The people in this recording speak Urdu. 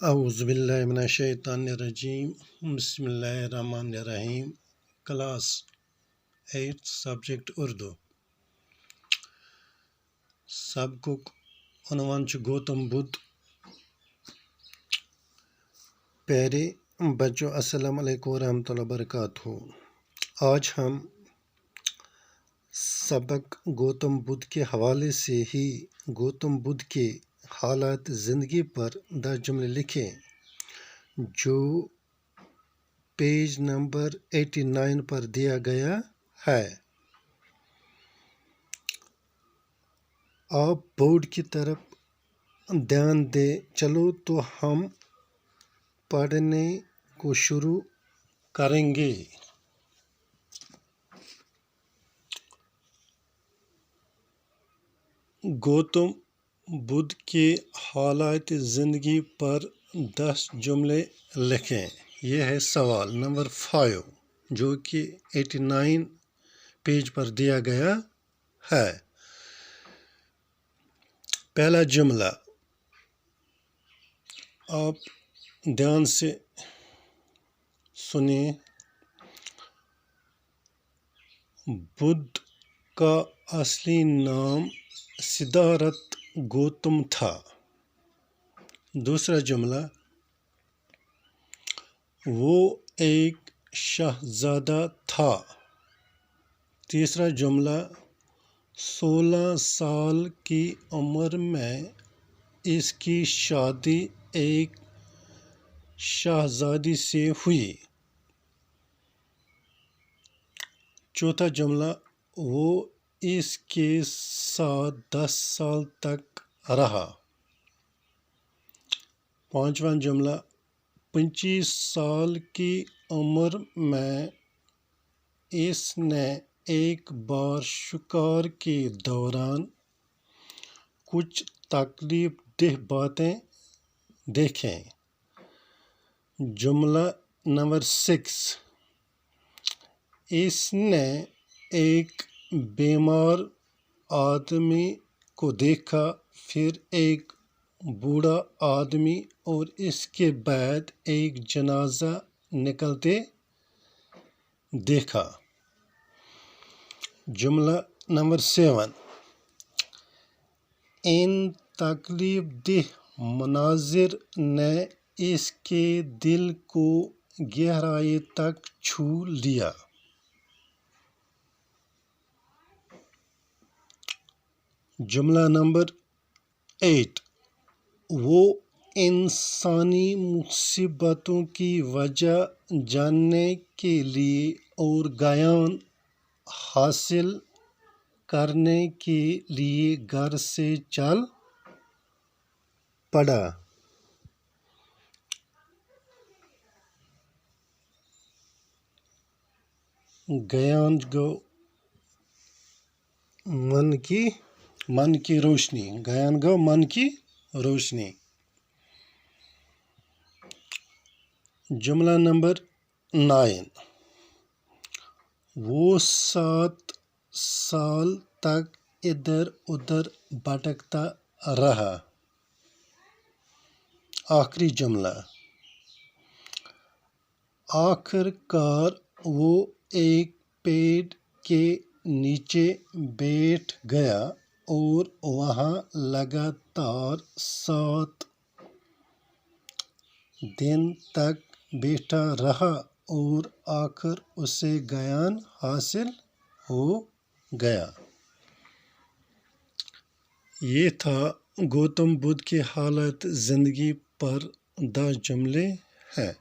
اعوذ باللہ من الشیطان الرجیم بسم اللہ الرحمن الرحیم کلاس 8 سبجیکٹ اردو سبقک عنوان چھُ گوتم بدھ پیارے بچوں السلام علیکم ورحمۃ اللہ وبرکاتہ۔ آج ہم سبق گوتم بدھ کے حوالے سے ہی گوتم بدھ کے حالات زندگی پر 10 جملے لکھیں جو پیج نمبر 89 پر دیا گیا ہے۔ آپ بورڈ کی طرف دھیان دیں۔ چلو تو ہم پڑھنے کو شروع کریں گے۔ گوتم بدھ کے حالات زندگی پر 10 جملے لکھیں۔ یہ ہے سوال نمبر 5 جو کہ 89 پیج پر دیا گیا ہے۔ پہلا جملہ آپ دھیان سے سنیں۔ بدھ کا اصلی نام سدھارتھ گوتم تھا۔ دوسرا جملہ وہ ایک شہزادہ تھا۔ تیسرا جملہ 16 سال کی عمر میں اس کی شادی ایک شہزادی سے ہوئی۔ چوتھا جملہ وہ اس کے ساتھ 10 سال تک رہا۔ پانچواں جملہ 25 سال کی عمر میں اس نے ایک بار شکار کے دوران کچھ تکلیف دہ باتیں دیکھیں۔ جملہ نمبر 6 اس نے ایک بیمار آدمی کو دیکھا، پھر ایک بوڑھا آدمی اور اس کے بعد ایک جنازہ نکلتے دیکھا۔ جملہ نمبر 7 ان تکلیف دہ مناظر نے اس کے دل کو گہرائی تک چھو لیا۔ جملہ نمبر 8 وہ انسانی مصیبتوں کی وجہ جاننے کے لیے اور گیان حاصل کرنے کے لیے گھر سے چل پڑا۔ گیان گو من کی روشنی، گیان گو من کی روشنی۔ جملہ نمبر 9 وہ 7 سال تک ادھر ادھر بھٹکتا رہا۔ آخری جملہ آخر کار وہ ایک پیڑ کے نیچے بیٹھ گیا اور وہاں لگاتار 7 دن تک بیٹھا رہا اور آخر اسے گیان حاصل ہو گیا۔ یہ تھا گوتم بدھ کے حالات زندگی پر 10 جملے ہیں۔